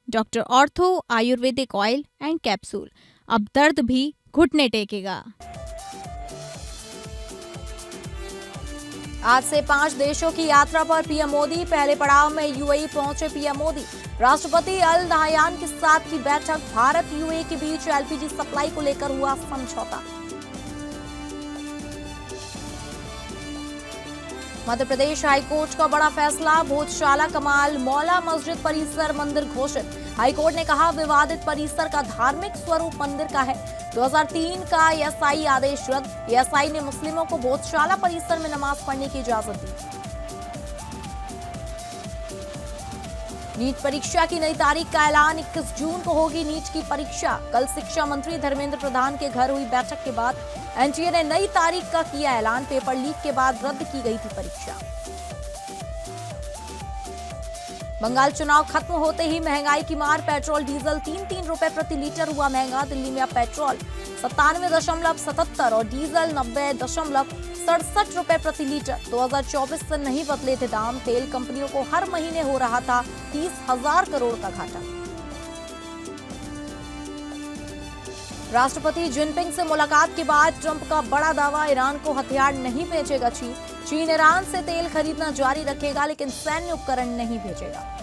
Doctor ortho Ayurvedic oil and capsule, अब दर्द भी घुटने टेकेगा। आज से 5 देशों की यात्रा पर पीएम मोदी। पहले पड़ाव में यूएई पहुंचे पीएम मोदी। राष्ट्रपति अल नाहयान के साथ की बैठक। भारत यूएई के बीच एलपीजी सप्लाई को लेकर हुआ समझौता। मध्य प्रदेश हाईकोर्ट का बड़ा फैसला। भोजशाला कमाल मौला मस्जिद परिसर मंदिर घोषित। हाईकोर्ट ने कहा विवादित परिसर का धार्मिक स्वरूप मंदिर का है। 2003 का एएसआई आदेश रद्द। एएसआई ने मुस्लिमों को भोजशाला परिसर में नमाज पढ़ने की इजाजत दी। नीट परीक्षा की नई तारीख का ऐलान। 21 जून को होगी नीट की परीक्षा। कल शिक्षा मंत्री धर्मेंद्र प्रधान के घर हुई बैठक के बाद एनटीए ने नई तारीख का किया ऐलान। पेपर लीक के बाद रद्द की गई थी परीक्षा। बंगाल चुनाव खत्म होते ही महंगाई की मार। पेट्रोल डीजल 3-3 रुपए प्रति लीटर हुआ महंगा। दिल्ली में अब पेट्रोल 97.77 और डीजल 90.67 रुपए प्रति लीटर। 2024 से नहीं बदले थे दाम। तेल कंपनियों को हर महीने हो रहा था 30,000 करोड़ का घाटा। राष्ट्रपति जिनपिंग से मुलाकात के बाद ट्रंप का बड़ा दावा। ईरान को हथियार नहीं भेजेगा चीन। चीन ईरान से तेल खरीदना जारी रखेगा लेकिन सैन्य उपकरण नहीं भेजेगा।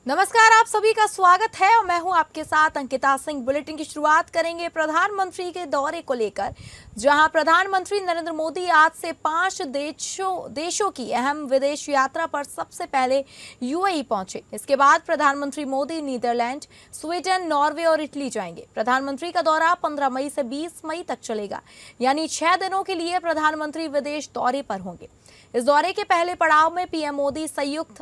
नमस्कार, आप सभी का स्वागत है और मैं हूं आपके साथ अंकिता सिंह। बुलेटिन की शुरुआत करेंगे प्रधानमंत्री के दौरे को लेकर, जहां प्रधानमंत्री नरेंद्र मोदी आज से 5 देशों की अहम विदेश यात्रा पर सबसे पहले यूएई पहुंचे। इसके बाद प्रधानमंत्री मोदी नीदरलैंड, स्वीडन, नॉर्वे और इटली जाएंगे। प्रधानमंत्री का दौरा 15 मई से 20 मई तक चलेगा, यानी 6 दिनों के लिए प्रधानमंत्री विदेश दौरे पर होंगे। इस दौरे के पहले पड़ाव में पीएम मोदी संयुक्त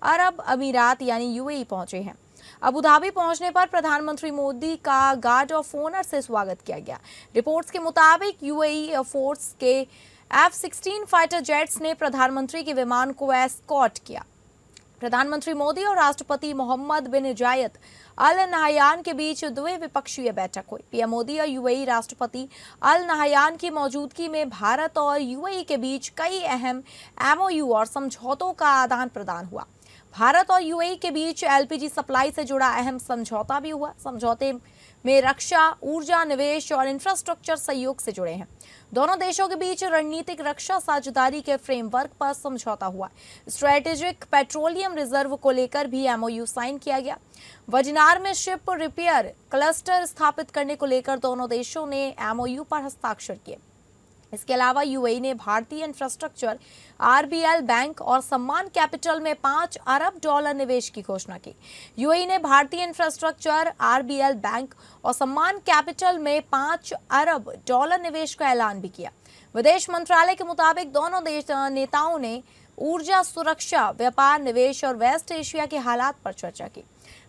अरब अमीरात यानी यूएई पहुंचे हैं। अबू धाबी पहुंचने पर प्रधानमंत्री मोदी का गार्ड ऑफ ऑनर से स्वागत किया गया। रिपोर्ट्स के मुताबिक यूएई एयरफोर्स के F-16 फाइटर जेट्स ने प्रधानमंत्री के विमान को एस्कॉर्ट किया। प्रधानमंत्री मोदी और राष्ट्रपति मोहम्मद बिन जायद अल नाहयान के बीच द्विपक्षीय बैठक हुई। पीएम मोदी और यूएई राष्ट्रपति अल नाहयान की मौजूदगी में भारत और यूएई के बीच कई अहम एमओयू और समझौतों का आदान प्रदान हुआ। भारत और यूएई के बीच एलपीजी सप्लाई से जुड़ा अहम समझौता भी हुआ। समझौते में रक्षा, ऊर्जा, निवेश और इंफ्रास्ट्रक्चर सहयोग से जुड़े हैं। दोनों देशों के बीच रणनीतिक रक्षा साझेदारी के फ्रेमवर्क पर समझौता हुआ। स्ट्रेटेजिक पेट्रोलियम रिजर्व को लेकर भी एमओयू साइन किया गया। वजिनार में शिप रिपेयर क्लस्टर स्थापित करने को लेकर दोनों देशों ने एमओयू पर हस्ताक्षर किए। इसके अलावा यूएई ने भारतीय इंफ्रास्ट्रक्चर, आरबीएल बैंक और सम्मान कैपिटल में $5 अरब निवेश की घोषणा की। यूएई ने भारतीय इंफ्रास्ट्रक्चर, आरबीएल बैंक और सम्मान कैपिटल में $5 अरब निवेश का ऐलान भी किया। विदेश मंत्रालय के मुताबिक दोनों देश नेताओं ने ऊर्जा सुरक्षा, व्यापार, निवेश और वेस्ट एशिया के हालात पर चर्चा की।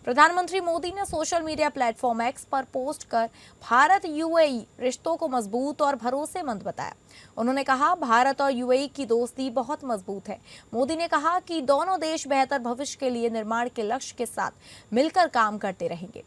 प्रधानमंत्री मोदी ने सोशल मीडिया प्लेटफॉर्म एक्स पर पोस्ट कर भारत यूएई रिश्तों को मजबूत और भरोसेमंद बताया। उन्होंने कहा भारत और यूएई की दोस्ती बहुत मजबूत है। मोदी ने कहा कि दोनों देश बेहतर भविष्य के लिए निर्माण के लक्ष्य के साथ मिलकर काम करते रहेंगे।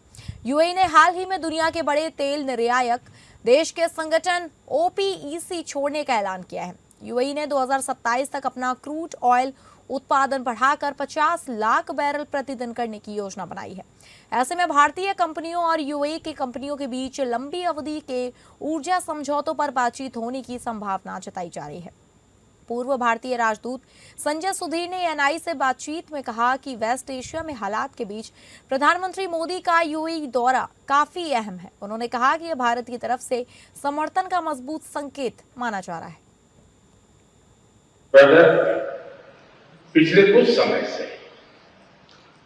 यूएई ने हाल ही में दुनिया के बड़े तेल निर्यातक देश के संगठन ओपीईसी छोड़ने का ऐलान किया है। यूएई ने 2027 तक अपना क्रूड ऑयल उत्पादन बढ़ाकर 50 लाख बैरल प्रतिदिन करने की योजना बनाई है। ऐसे में भारतीय कंपनियों और यूएई की कंपनियों के बीच लंबी अवधि के ऊर्जा समझौतों पर बातचीत होने की संभावना जताई जा रही है। पूर्व भारतीय राजदूत संजय सुधीर ने एनआई से बातचीत में कहा कि वेस्ट एशिया में हालात के बीच प्रधानमंत्री मोदी का यूएई दौरा काफी अहम है। उन्होंने कहा कि यह भारत की तरफ से समर्थन का मजबूत संकेत माना जा रहा है। पिछले कुछ समय से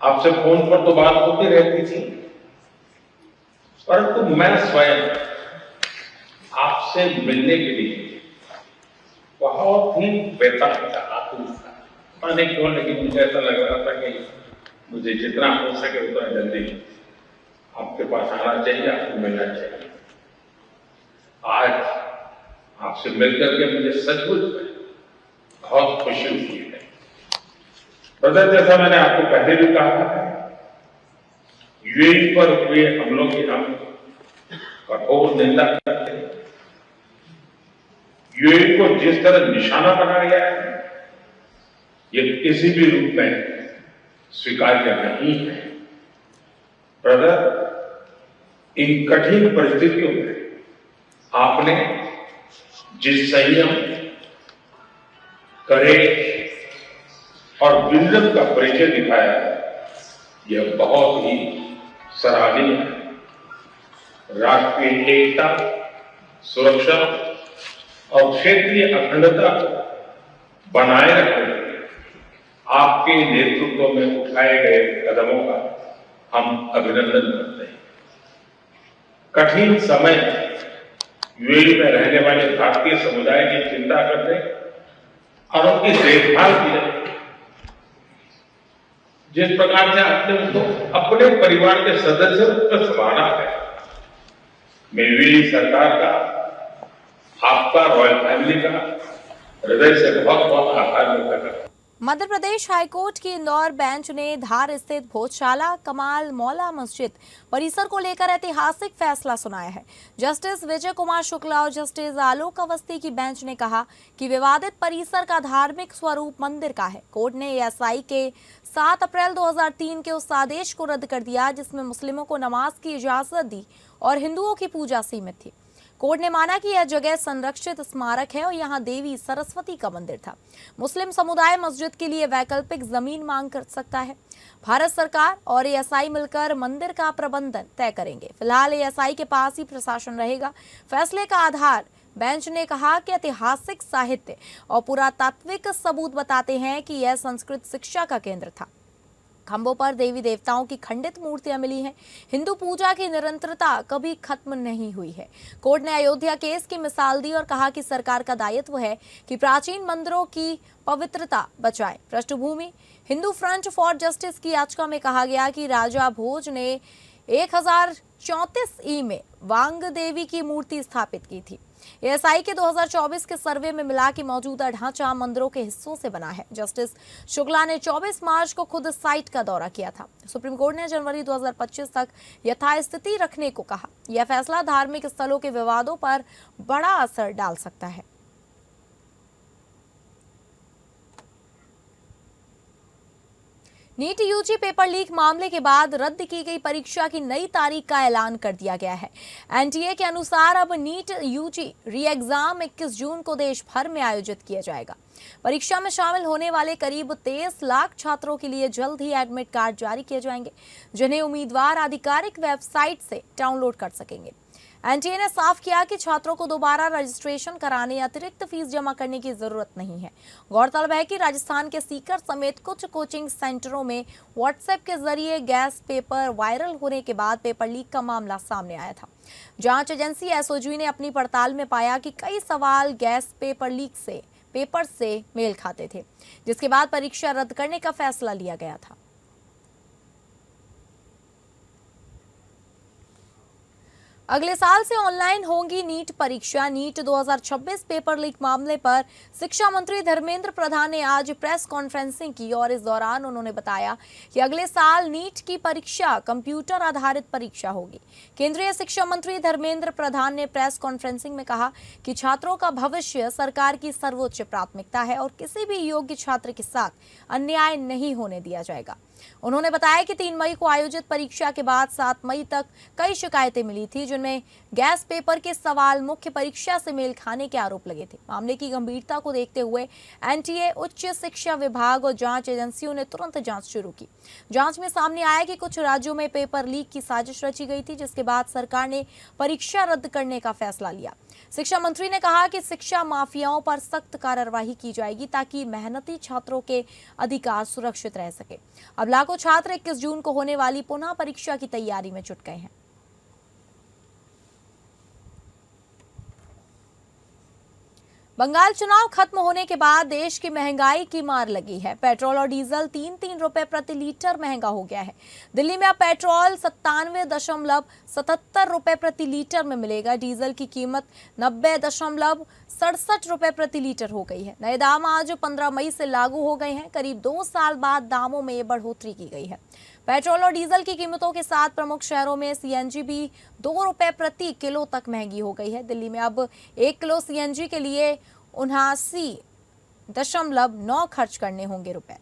आपसे फोन पर तो बात होती रहती थी, परंतु मैं स्वयं आपसे मिलने के लिए बहुत ही बेताब था, आतुर था। पता नहीं क्यों, लेकिन मुझे ऐसा लग रहा था कि मुझे जितना हो सके उतना जल्दी आपके पास आना चाहिए, आपको मिलना चाहिए। आज आपसे मिलकर के मुझे सचमुच बहुत खुशी हुई है। ब्रदर, जैसा मैंने आपको पहले भी कहा है, यूएई पर हुए हमलों की हम कठोर निंदा करते हैं। यूएई को जिस तरह निशाना बनाया गया है, ये किसी भी रूप में स्वीकार्य नहीं है। ब्रदर, इन कठिन परिस्थितियों में आपने जिस संयम, करेज और विजन का परिचय दिखाया है, यह बहुत ही सराहनीय है। राष्ट्रीय एकता, सुरक्षा और क्षेत्रीय अखंडता को बनाए रखने में आपके नेतृत्व में उठाए गए कदमों का हम अभिनंदन करते हैं। कठिन समय यूएई में रहने वाले भारतीय समुदाय की चिंता करने और उनकी देखभाल की, जिस प्रकार से आपने उनको अपने परिवार के सदस्य पर संभाला है, मैं यूएई सरकार का, आपका, रॉयल फैमिली का हृदय से बहुत बहुत आभार व्यक्त करता हूं। मध्य प्रदेश हाईकोर्ट की इंदौर बेंच ने धार स्थित भोजशाला कमाल मौला मस्जिद परिसर को लेकर ऐतिहासिक फैसला सुनाया है। जस्टिस विजय कुमार शुक्ला और जस्टिस आलोक अवस्थी की बेंच ने कहा कि विवादित परिसर का धार्मिक स्वरूप मंदिर का है। कोर्ट ने एएसआई के 7 अप्रैल 2003 के उस आदेश को रद्द कर दिया जिसमें मुस्लिमों को नमाज की इजाजत दी और हिंदुओं की पूजा सीमित थी। कोर्ट ने माना कि यह जगह संरक्षित स्मारक है और यहां देवी सरस्वती का मंदिर था। मुस्लिम समुदाय मस्जिद के लिए वैकल्पिक जमीन मांग कर सकता है। भारत सरकार और एएसआई मिलकर मंदिर का प्रबंधन तय करेंगे। फिलहाल एएसआई के पास ही प्रशासन रहेगा। फैसले का आधार बेंच ने कहा कि ऐतिहासिक साहित्य और पुरातात्विक सबूत बताते हैं कि यह संस्कृत शिक्षा का केंद्र था। खंभों पर देवी देवताओं की खंडित मूर्तियां मिली हैं। हिंदू पूजा की निरंतरता कभी खत्म नहीं हुई है। कोर्ट ने अयोध्या केस की मिसाल दी और कहा कि सरकार का दायित्व है कि प्राचीन मंदिरों की पवित्रता बचाए। पृष्ठभूमि हिंदू फ्रंट फॉर जस्टिस की याचिका में कहा गया कि राजा भोज ने 1034 ई में वांग देवी की मूर्ति स्थापित की थी। एएसआई के 2024 के सर्वे में मिला कि मौजूदा ढांचा मंदिरों के हिस्सों से बना है। जस्टिस शुक्ला ने 24 मार्च को खुद साइट का दौरा किया था। सुप्रीम कोर्ट ने जनवरी 2025 तक यथास्थिति रखने को कहा। यह फैसला धार्मिक स्थलों के विवादों पर बड़ा असर डाल सकता है। नीट यूजी पेपर लीक मामले के बाद रद्द की गई परीक्षा की नई तारीख का ऐलान कर दिया गया है। एनटीए के अनुसार अब नीट यूजी री एग्जाम 21 जून को देश भर में आयोजित किया जाएगा। परीक्षा में शामिल होने वाले करीब 23 लाख छात्रों के लिए जल्द ही एडमिट कार्ड जारी किए जाएंगे, जिन्हें उम्मीदवार आधिकारिक वेबसाइट से डाउनलोड कर सकेंगे। एनटीए ने साफ किया कि छात्रों को दोबारा रजिस्ट्रेशन कराने या अतिरिक्त फीस जमा करने की जरूरत नहीं है। गौरतलब है कि राजस्थान के सीकर समेत कुछ कोचिंग सेंटरों में व्हाट्सएप के जरिए गैस पेपर वायरल होने के बाद पेपर लीक का मामला सामने आया था। जांच एजेंसी एसओजी ने अपनी पड़ताल में पाया कि कई सवाल गैस पेपर से मेल खाते थे, जिसके बाद परीक्षा रद्द करने का फैसला लिया गया था। अगले साल से ऑनलाइन होगी नीट परीक्षा। नीट 2026 पेपर लीक मामले पर शिक्षा मंत्री धर्मेंद्र प्रधान ने आज प्रेस कॉन्फ्रेंसिंग की और इस दौरान उन्होंने बताया कि अगले साल नीट की परीक्षा कंप्यूटर आधारित परीक्षा होगी। केंद्रीय शिक्षा मंत्री धर्मेंद्र प्रधान ने प्रेस कॉन्फ्रेंसिंग में कहा कि छात्रों का भविष्य सरकार की सर्वोच्च प्राथमिकता है और किसी भी योग्य छात्र के साथ अन्याय नहीं होने दिया जाएगा। उन्होंने बताया कि 3 मई को आयोजित परीक्षा के बाद 7 मई तक कई शिकायतें मिली थी, जिनमें गैस पेपर के सवाल मुख्य परीक्षा से मेल खाने के आरोप लगे थे। मामले की गंभीरता को देखते हुए एनटीए, उच्च शिक्षा विभाग और जांच एजेंसियों ने तुरंत जांच शुरू की। जांच में सामने आया कि कुछ राज्यों में पेपर लीक की साजिश रची गई थी, जिसके बाद सरकार ने परीक्षा रद्द करने का फैसला लिया। शिक्षा मंत्री ने कहा कि शिक्षा माफियाओं पर सख्त कार्रवाई की जाएगी ताकि मेहनती छात्रों के अधिकार सुरक्षित रह सके। अब लाखों छात्र 21 जून को होने वाली पुनः परीक्षा की तैयारी में जुट गए हैं। बंगाल चुनाव खत्म होने के बाद देश की महंगाई की मार लगी है। पेट्रोल और डीजल 3-3 रुपए प्रति लीटर महंगा हो गया है। दिल्ली में अब पेट्रोल 97.77 रुपए प्रति लीटर में मिलेगा। डीजल की कीमत 90.67 रुपए प्रति लीटर हो गई है। नए दाम आज 15 मई से लागू हो गए हैं। करीब 2 साल बाद दामों में बढ़ोतरी की गई है। पेट्रोल और डीजल की कीमतों के साथ प्रमुख शहरों में सीएनजी भी 2 रुपए प्रति किलो तक महंगी हो गई है। दिल्ली में अब 1 किलो सीएनजी के लिए 79.9 खर्च करने होंगे रुपए।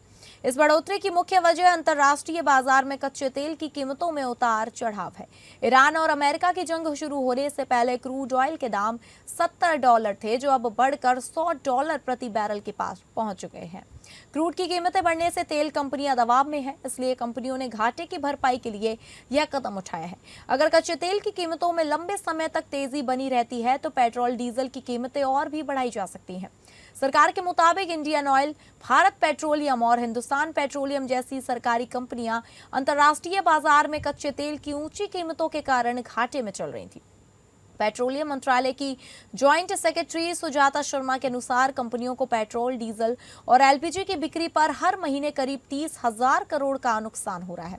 इस बढ़ोतरी की मुख्य वजह अंतर्राष्ट्रीय बाजार में कच्चे तेल की कीमतों में उतार चढ़ाव है। ईरान और अमेरिका की जंग शुरू होने से पहले क्रूड ऑयल के दाम $70 थे, जो अब बढ़कर $100 प्रति बैरल के पास पहुंच चुके हैं। क्रूड की कीमतें बढ़ने से तेल कंपनियां दबाव में हैं, इसलिए कंपनियों ने घाटे की भरपाई के लिए यह कदम उठाया है। अगर कच्चे तेल की कीमतों में लंबे समय तक तेजी बनी रहती है तो पेट्रोल डीजल की कीमतें और भी बढ़ाई जा सकती हैं। सरकार के मुताबिक इंडियन ऑयल, भारत पेट्रोलियम और हिंदुस्तान पेट्रोलियम जैसी सरकारी कंपनियां अंतर्राष्ट्रीय बाजार में कच्चे तेल की ऊंची कीमतों के कारण घाटे में चल रही थी। पेट्रोलियम मंत्रालय की जॉइंट सेक्रेटरी सुजाता शर्मा के अनुसार कंपनियों को पेट्रोल, डीजल और एलपीजी की बिक्री पर हर महीने करीब 30,000 करोड़ का नुकसान हो रहा है।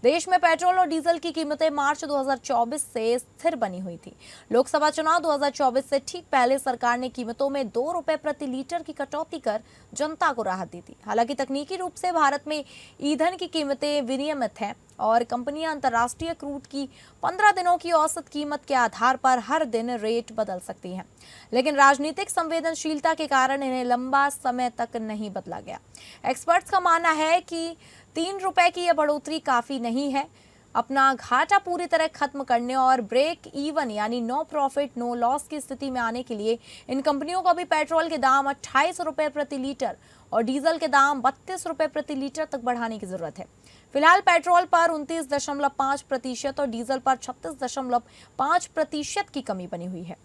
देश में पेट्रोल और डीजल की कीमतें मार्च 2024 से स्थिर बनी हुई थी। लोकसभा चुनाव 2024 से ठीक पहले सरकार ने कीमतों में 2 रुपए प्रति लीटर की कटौती कर जनता को राहत दी थी। हालांकि तकनीकी रूप से भारत में ईंधन की कीमतें विनियमित हैं और कंपनियां अंतर्राष्ट्रीय क्रूड की 15 दिनों की औसत कीमत के आधार पर हर दिन रेट बदल सकती हैं, लेकिन राजनीतिक संवेदनशीलता के कारण इन्हें लंबा समय तक नहीं बदला गया। एक्सपर्ट्स का मानना है कि 3 रुपए की यह बढ़ोतरी काफी नहीं है। अपना घाटा पूरी तरह खत्म करने और ब्रेक इवन यानी नो प्रॉफिट नो लॉस की स्थिति में आने के लिए इन कंपनियों को अभी पेट्रोल के दाम 28 रुपए प्रति लीटर और डीजल के दाम 32 रुपए प्रति लीटर तक बढ़ाने की जरूरत है। फिलहाल पेट्रोल पर 29.5% और डीजल पर 36.5% की कमी बनी हुई है।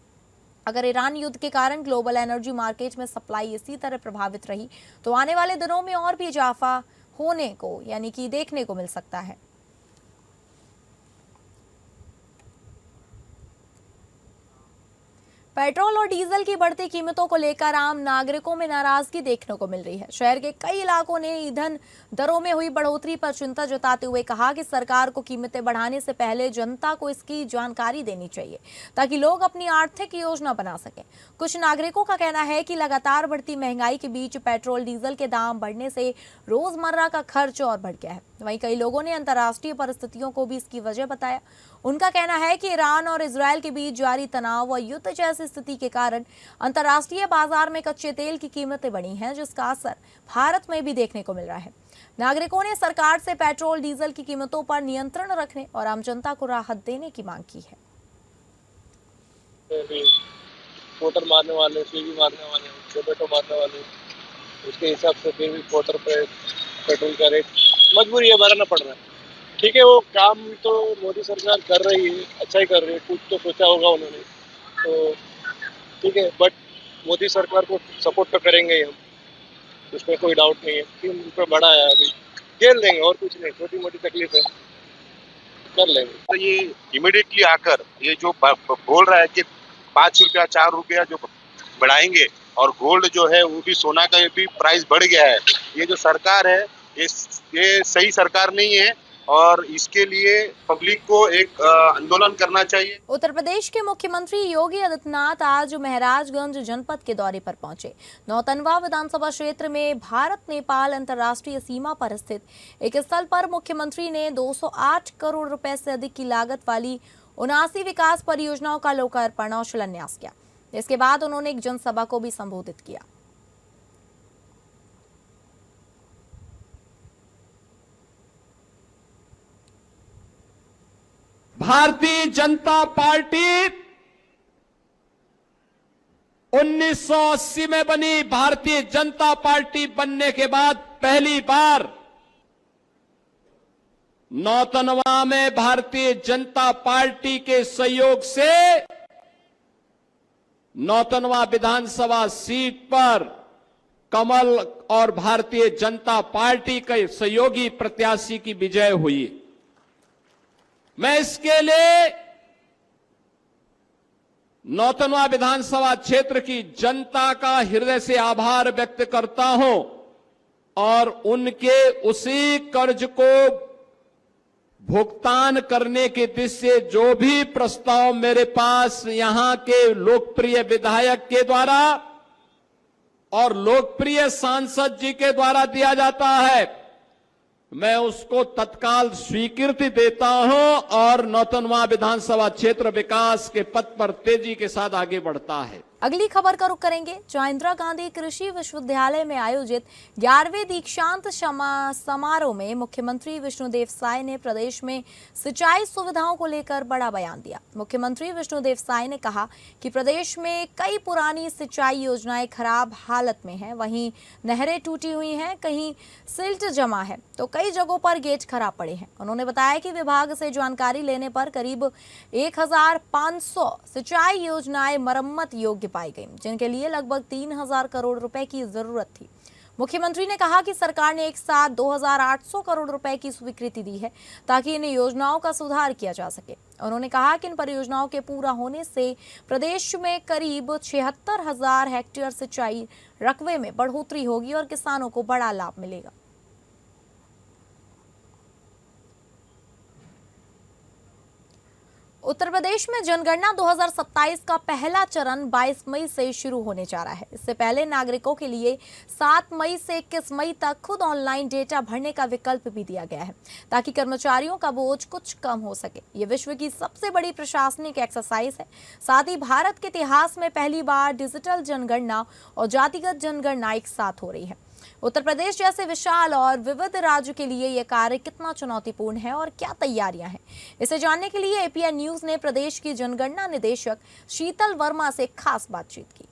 अगर ईरान युद्ध के कारण ग्लोबल एनर्जी मार्केट में सप्लाई इसी तरह प्रभावित रही तो आने वाले दिनों में और भी इजाफा होने को यानी कि देखने को मिल सकता है। पेट्रोल और डीजल की बढ़ती कीमतों को लेकर आम नागरिकों में नाराजगी देखने को मिल रही है। शहर के कई इलाकों ने ईंधन दरों में हुई बढ़ोतरी पर चिंता जताते हुए कहा कि सरकार को कीमतें बढ़ाने से पहले जनता को इसकी जानकारी देनी चाहिए ताकि लोग अपनी आर्थिक योजना बना सकें। कुछ नागरिकों का कहना है कि लगातार बढ़ती महंगाई के बीच पेट्रोल डीजल के दाम बढ़ने से रोजमर्रा का खर्च और बढ़ गया है। वहीं कई लोगों ने अंतर्राष्ट्रीय परिस्थितियों को भी इसकी वजह बताया। उनका कहना है कि ईरान और इजरायल के बीच जारी तनाव व युद्ध जैसी स्थिति के कारण अंतर्राष्ट्रीय बाजार में कच्चे तेल की कीमतें बढ़ी हैं, जिसका असर भारत में भी देखने को मिल रहा है। नागरिकों ने सरकार से पेट्रोल डीजल की कीमतों पर नियंत्रण रखने और आम जनता को राहत देने की मांग की है। मोटर मारने वाले, स्विगी मारने वाले, जोमेटो मारने वाले, उसके हिसाब से फिर भी 4 रुपये पेट्रोल का रेट मजबूरी है, भरना पड़ रहा है। ठीक है, वो काम तो मोदी सरकार कर रही है, अच्छा ही कर रही है, कुछ तो सोचा होगा उन्होंने, तो ठीक है। बट मोदी सरकार को सपोर्ट तो करेंगे ही हम, उसमें कोई डाउट नहीं है कि उन पर बड़ा है, अभी झेल लेंगे और कुछ नहीं, छोटी मोटी तकलीफ है कर लेंगे। तो ये इमीडिएटली आकर ये जो बोल रहा है कि 5 रुपया 4 रुपया जो बढ़ाएंगे और गोल्ड जो है वो भी, सोना का भी प्राइस बढ़ गया है, ये जो सरकार है ये सही सरकार नहीं है और इसके लिए पब्लिक को एक आंदोलन करना चाहिए। उत्तर प्रदेश के मुख्यमंत्री योगी आदित्यनाथ आज महाराजगंज जनपद के दौरे पर पहुंचे। नौतनवा विधानसभा क्षेत्र में भारत नेपाल अंतर्राष्ट्रीय सीमा पर स्थित एक स्थल पर मुख्यमंत्री ने 208 करोड़ रुपए से अधिक की लागत वाली 79 विकास परियोजनाओं का लोकार्पण और शिलान्यास किया। इसके बाद उन्होंने एक जनसभा को भी संबोधित किया। भारतीय जनता पार्टी 1980 में बनी। भारतीय जनता पार्टी बनने के बाद पहली बार नौतनवा में भारतीय जनता पार्टी के सहयोग से नौतनवा विधानसभा सीट पर कमल और भारतीय जनता पार्टी के सहयोगी प्रत्याशी की विजय हुई। मैं इसके लिए नौतनवा विधानसभा क्षेत्र की जनता का हृदय से आभार व्यक्त करता हूं और उनके उसी कर्ज को भुगतान करने के दिशा से जो भी प्रस्ताव मेरे पास यहां के लोकप्रिय विधायक के द्वारा और लोकप्रिय सांसद जी के द्वारा दिया जाता है, मैं उसको तत्काल स्वीकृति देता हूं और नौतनवा विधानसभा क्षेत्र विकास के पथ पर तेजी के साथ आगे बढ़ता है। अगली खबर का रुख करेंगे, जहां इंदिरा गांधी कृषि विश्वविद्यालय में आयोजित 11वें दीक्षांत समारोह में मुख्यमंत्री विष्णुदेव साय ने प्रदेश में सिंचाई सुविधाओं को लेकर बड़ा बयान दिया। मुख्यमंत्री विष्णुदेव साय ने कहा कि प्रदेश में कई पुरानी सिंचाई योजनाएं खराब हालत में हैं, वहीं नहरें टूटी हुई हैं, कहीं सिल्ट जमा है तो कई जगहों पर गेज खराब पड़े हैं। उन्होंने बताया कि विभाग से जानकारी लेने पर करीब 1500 सिंचाई योजनाएं मरम्मत योग्य पाई गई, जिनके लिए लगभग 3000 करोड़ रुपए की जरूरत थी। मुख्यमंत्री ने कहा कि सरकार ने एक साथ 2800 करोड़ रुपए की स्वीकृति दी है ताकि इन योजनाओं का सुधार किया जा सके। उन्होंने कहा कि इन परियोजनाओं के पूरा होने से प्रदेश में करीब 76,000 हेक्टेयर सिंचाई रकबे में बढ़ोतरी होगी और किसानों को बड़ा लाभ मिलेगा। उत्तर प्रदेश में जनगणना 2027 का पहला चरण 22 मई से शुरू होने जा रहा है। इससे पहले नागरिकों के लिए 7 मई से 21 मई तक खुद ऑनलाइन डेटा भरने का विकल्प भी दिया गया है ताकि कर्मचारियों का बोझ कुछ कम हो सके। ये विश्व की सबसे बड़ी प्रशासनिक एक्सरसाइज है। साथ ही भारत के इतिहास में पहली बार डिजिटल जनगणना और जातिगत जनगणना एक साथ हो रही है। उत्तर प्रदेश जैसे विशाल और विविध राज्य के लिए यह कार्य कितना चुनौतीपूर्ण है और क्या तैयारियां हैं, इसे जानने के लिए एपीएन न्यूज ने प्रदेश की जनगणना निदेशक शीतल वर्मा से खास बातचीत की।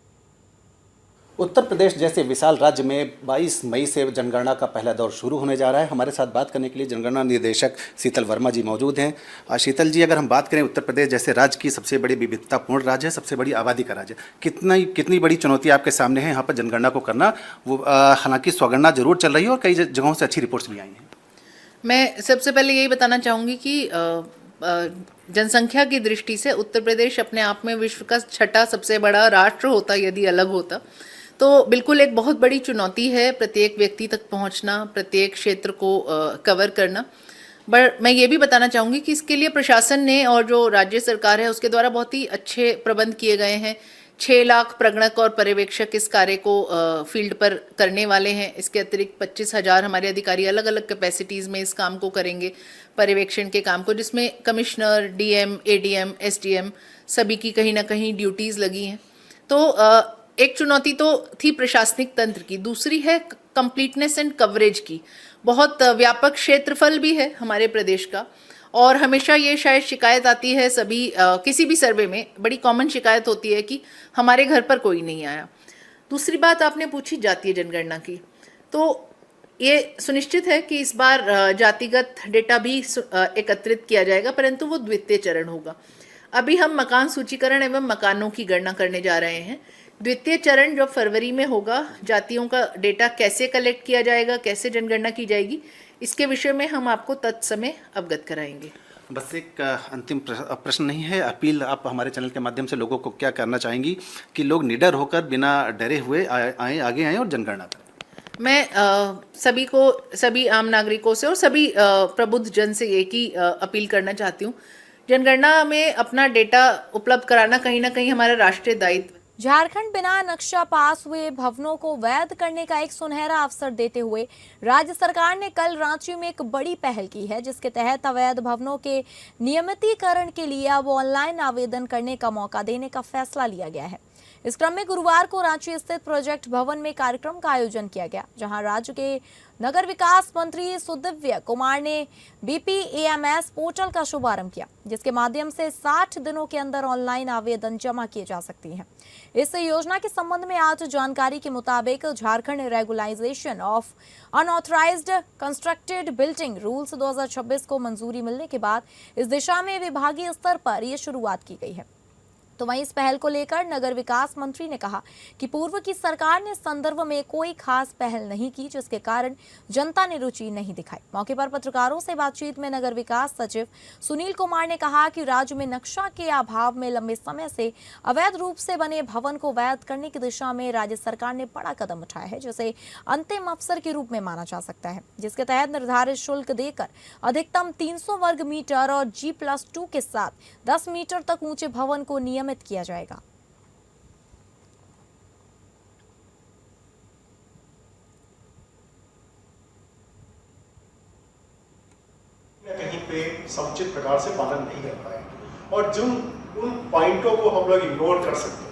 उत्तर प्रदेश जैसे विशाल राज्य में 22 मई से जनगणना का पहला दौर शुरू होने जा रहा है। हमारे साथ बात करने के लिए जनगणना निदेशक शीतल वर्मा जी मौजूद हैं। शीतल जी, अगर हम बात करें उत्तर प्रदेश जैसे राज्य की सबसे बड़ी विविधतापूर्ण राज्य है, सबसे बड़ी आबादी का राज्य, कितनी बड़ी चुनौती आपके सामने है यहाँ पर जनगणना को करना? वो हालांकि स्वगणना जरूर चल रही है और कई जगहों से अच्छी रिपोर्ट्स भी आई हैं। मैं सबसे पहले यही बताना चाहूँगी कि जनसंख्या की दृष्टि से उत्तर प्रदेश अपने आप में विश्व का 6ठा सबसे बड़ा राष्ट्र होता यदि अलग होता, तो बिल्कुल एक बहुत बड़ी चुनौती है प्रत्येक व्यक्ति तक पहुंचना, प्रत्येक क्षेत्र को कवर करना। बट मैं ये भी बताना चाहूँगी कि इसके लिए प्रशासन ने और जो राज्य सरकार है उसके द्वारा बहुत ही अच्छे प्रबंध किए गए हैं। 6 लाख प्रगणक और पर्यवेक्षक इस कार्य को फील्ड पर करने वाले हैं। इसके अतिरिक्त 25,000 हमारे अधिकारी अलग अलग कैपेसिटीज़ में इस काम को करेंगे, पर्यवेक्षण के काम को, जिसमें कमिश्नर, डीएम, एडीएम, एसडीएम सभी की कहीं ना कहीं ड्यूटीज़ लगी हैं। तो एक चुनौती तो थी प्रशासनिक तंत्र की, दूसरी है कंप्लीटनेस एंड कवरेज की। बहुत व्यापक क्षेत्रफल भी है हमारे प्रदेश का और हमेशा ये शायद शिकायत आती है सभी किसी भी सर्वे में बड़ी कॉमन शिकायत होती है कि हमारे घर पर कोई नहीं आया। दूसरी बात आपने पूछी जातीय जनगणना की, तो ये सुनिश्चित है कि इस बार जातिगत डेटा भी एकत्रित किया जाएगा, परंतु वो द्वितीय चरण होगा। अभी हम मकान सूचीकरण एवं मकानों की गणना करने जा रहे हैं। द्वितीय चरण जो फरवरी में होगा, जातियों का डेटा कैसे कलेक्ट किया जाएगा, कैसे जनगणना की जाएगी, इसके विषय में हम आपको तत्समय अवगत कराएंगे। बस एक अंतिम प्रश्न नहीं है, अपील आप हमारे चैनल के माध्यम से लोगों को क्या करना चाहेंगी कि लोग निडर होकर बिना डरे हुए आगे आएँ और जनगणना करें? मैं सभी आम नागरिकों से और सभी प्रबुद्ध जन से एक ही अपील करना चाहती हूँ, जनगणना में अपना डेटा उपलब्ध कराना कहीं ना कहीं हमारा राष्ट्रीय दायित्व। झारखंड बिना नक्शा पास हुए भवनों को वैध करने का एक सुनहरा अवसर देते हुए राज्य सरकार ने कल रांची में एक बड़ी पहल की है, जिसके तहत अवैध भवनों के नियमितीकरण के लिए अब ऑनलाइन आवेदन करने का मौका देने का फैसला लिया गया है। इस क्रम में गुरुवार को रांची स्थित प्रोजेक्ट भवन में कार्यक्रम का आयोजन किया गया, जहां राज्य के नगर विकास मंत्री सुदिव्य कुमार ने BPAMS पोर्टल का शुभारंभ किया, जिसके माध्यम से 60 दिनों के अंदर ऑनलाइन आवेदन जमा किए जा सकती हैं। इस योजना के संबंध में आज जानकारी के मुताबिक Jharkhand regularization of unauthorized constructed building rules 2026 को मंजूरी मिलने के बाद इस दिशा में विभागीय स्तर पर यह शुरुआत की गई है। तो वहीं इस पहल को लेकर नगर विकास मंत्री ने कहा कि पूर्व की सरकार ने इस संदर्भ में कोई खास पहल नहीं की, जिसके कारण जनता ने रुचि नहीं दिखाई। मौके पर पत्रकारों से बातचीत में नगर विकास सचिव सुनील कुमार ने कहा कि राज्य में नक्शा के अभाव में लंबे समय से अवैध रूप से बने भवन को वैध करने की दिशा में राज्य सरकार ने बड़ा कदम उठाया है, जिसे अंतिम अवसर के रूप में माना जा सकता है, जिसके तहत निर्धारित शुल्क देकर अधिकतम 300 वर्ग मीटर और G+2 के साथ 10 मीटर तक ऊंचे भवन को नियमित किया जाएगा। पे समुचित प्रकार से पालन नहीं कर पाए, और जिन उन पॉइंटों को हम लोग इग्नोर कर सकते हैं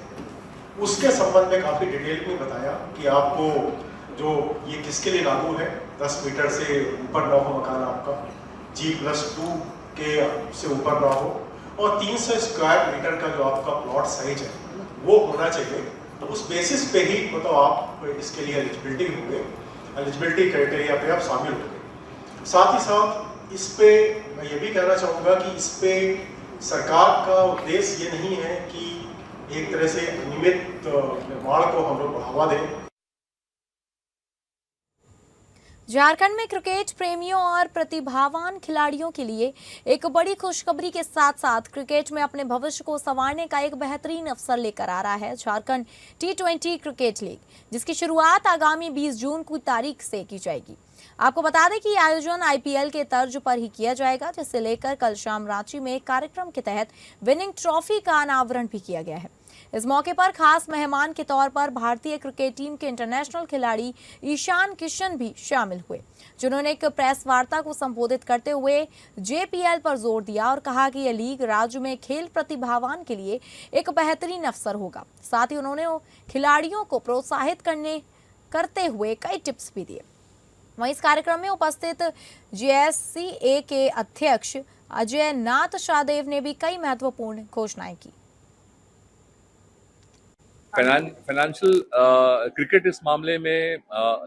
उसके संबंध में काफ़ी डिटेल में बताया कि आपको जो ये किसके लिए लागू है, 10 मीटर से ऊपर ना हो मकान आपका, G+2 के से ऊपर ना हो, और 300 स्क्वायर मीटर का जो आपका प्लॉट साइज है वो होना चाहिए। तो उस बेसिस पे ही मतलब आप इसके लिए एलिजिबिलिटी होंगे, एलिजिबिलिटी क्राइटेरिया पे आप शामिल होंगे। साथ ही साथ इस पे मैं ये भी कहना चाहूँगा कि इस पे सरकार का उद्देश्य ये नहीं है कि एक तरह से अनियमित निर्माण को हम लोग बढ़ावा दें। झारखंड में क्रिकेट प्रेमियों और प्रतिभावान खिलाड़ियों के लिए एक बड़ी खुशखबरी के साथ साथ क्रिकेट में अपने भविष्य को संवारने का एक बेहतरीन अवसर लेकर आ रहा है झारखंड T20 क्रिकेट लीग, जिसकी शुरुआत आगामी 20 जून की तारीख से की जाएगी। आपको बता दें कि यह आयोजन IPL के तर्ज पर ही किया जाएगा, जिसे लेकर कल शाम रांची में कार्यक्रम के तहत विनिंग ट्रॉफी का अनावरण भी किया गया है। इस मौके पर खास मेहमान के तौर पर भारतीय क्रिकेट टीम के इंटरनेशनल खिलाड़ी ईशान किशन भी शामिल हुए, जिन्होंने एक प्रेस वार्ता को संबोधित करते हुए JPL पर जोर दिया और कहा कि यह लीग राज्य में खेल प्रतिभावान के लिए एक बेहतरीन अवसर होगा। साथ ही उन्होंने खिलाड़ियों को प्रोत्साहित करते हुए कई टिप्स भी दिए। वहीं इस कार्यक्रम में उपस्थित JSCA के अध्यक्ष अजय नाथ शाहदेव ने भी कई महत्वपूर्ण घोषणाएं की। फाइनेंशियल क्रिकेट इस मामले में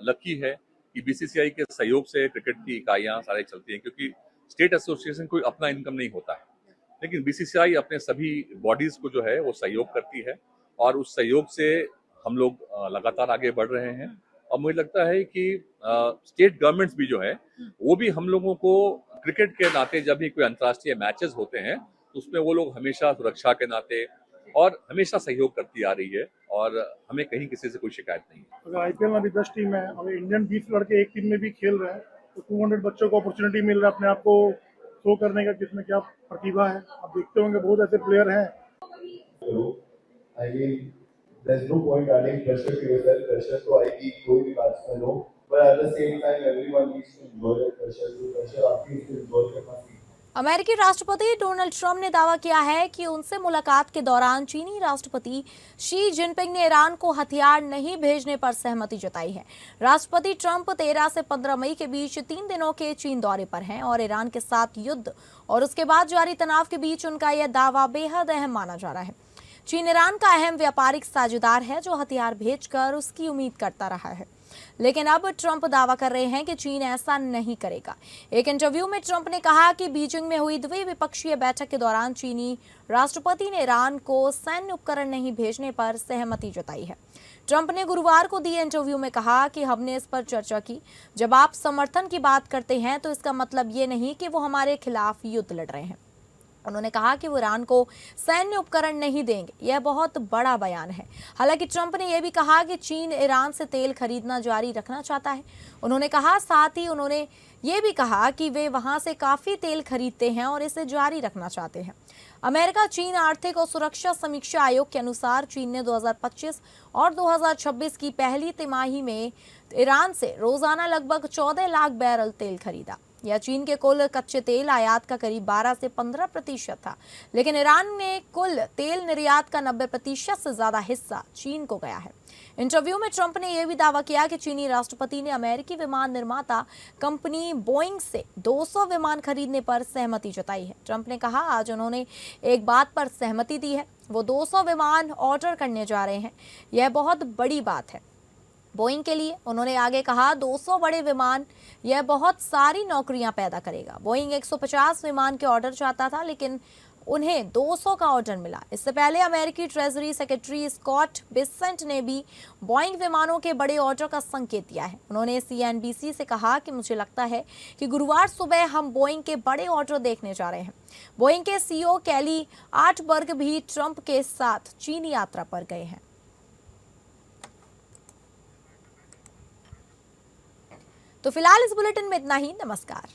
लकी है कि BCCI के सहयोग से क्रिकेट की इकाइयां सारे चलती हैं, क्योंकि स्टेट एसोसिएशन कोई अपना इनकम नहीं होता है, लेकिन BCCI अपने सभी बॉडीज को जो है वो सहयोग करती है और उस सहयोग से हम लोग लगातार आगे बढ़ रहे हैं। और मुझे लगता है कि स्टेट गवर्नमेंट्स भी जो है वो भी हम लोगों को क्रिकेट के नाते जब भी कोई अंतर्राष्ट्रीय मैचेस होते हैं तो उसमें वो लोग हमेशा सुरक्षा के नाते और हमेशा सहयोग करती आ रही है और हमें कहीं किसी से कोई शिकायत नहीं है। अगर IPL में भी 10 टीम है, अगर इंडियन 20 लड़के एक टीम में भी खेल रहे हैं तो 200 बच्चों को अपॉर्चुनिटी मिल रहा है अपने आप को शो करने का, किसमें क्या प्रतिभा है। आप देखते होंगे बहुत ऐसे प्लेयर हैं। There's no point adding pressure to yourself. Pressure तो आएगी, कोई भी बैट्समैन हो, but at the same time everyone needs to enjoy the pressure. तो pressure आपकी इसको enjoy करना सीखना। अमेरिकी राष्ट्रपति डोनाल्ड ट्रंप ने दावा किया है कि उनसे मुलाकात के दौरान चीनी राष्ट्रपति शी जिनपिंग ने ईरान को हथियार नहीं भेजने पर सहमति जताई है। राष्ट्रपति ट्रंप 13 से 15 मई के बीच 3 दिनों के चीन दौरे पर हैं और ईरान के साथ युद्ध और उसके बाद जारी तनाव के बीच उनका यह दावा बेहद अहम माना जा रहा है। चीन ईरान का अहम व्यापारिक साझेदार है जो हथियार भेजकर उसकी उम्मीद करता रहा है, लेकिन अब ट्रंप दावा कर रहे हैं कि चीन ऐसा नहीं करेगा। एक इंटरव्यू में ट्रंप ने कहा कि बीजिंग में हुई द्विपक्षीय बैठक के दौरान चीनी राष्ट्रपति ने ईरान को सैन्य उपकरण नहीं भेजने पर सहमति जताई है। ट्रंप ने गुरुवार को दिए इंटरव्यू में कहा कि हमने इस पर चर्चा की। जब आप समर्थन की बात करते हैं तो इसका मतलब ये नहीं कि वो हमारे खिलाफ युद्ध लड़ रहे हैं। उन्होंने कहा कि वो ईरान को सैन्य उपकरण नहीं देंगे। यह बहुत बड़ा बयान है। हालांकि ट्रंप ने यह भी कहा कि चीन ईरान से तेल खरीदना जारी रखना चाहता है। उन्होंने कहा, साथ ही उन्होंने ये भी कहा कि वे वहां से काफी तेल खरीदते हैं और इसे जारी रखना चाहते हैं। अमेरिका चीन आर्थिक और सुरक्षा समीक्षा आयोग के अनुसार चीन ने 2025 और 2026 की पहली तिमाही में ईरान से रोजाना लगभग 14 लाख बैरल तेल खरीदा। यह चीन के कुल कच्चे तेल आयात का करीब 12 से 15% था, लेकिन ईरान ने कुल तेल निर्यात का 90% से ज्यादा हिस्सा चीन को गया है। इंटरव्यू में ट्रंप ने यह भी दावा किया कि चीनी राष्ट्रपति ने अमेरिकी विमान निर्माता कंपनी बोइंग से 200 विमान खरीदने पर सहमति जताई है। ट्रंप ने कहा, आज उन्होंने एक बात पर सहमति दी है, वो 200 विमान ऑर्डर करने जा रहे हैं। यह बहुत बड़ी बात है बोइंग के लिए। उन्होंने आगे कहा, 200 बड़े विमान, यह बहुत सारी नौकरियां पैदा करेगा। बोइंग 150 विमान के ऑर्डर चाहता था, लेकिन उन्हें 200 का ऑर्डर मिला। इससे पहले अमेरिकी ट्रेजरी सेक्रेटरी स्कॉट बेसेंट ने भी बोइंग विमानों के बड़े ऑर्डर का संकेत दिया है। उन्होंने CNBC से कहा कि मुझे लगता है कि गुरुवार सुबह हम बोइंग के बड़े ऑर्डर देखने जा रहे हैं। बोइंग के CEO कैली आर्टबर्ग भी ट्रंप के साथ चीन यात्रा पर गए हैं। तो फिलहाल इस बुलेटिन में इतना ही। नमस्कार।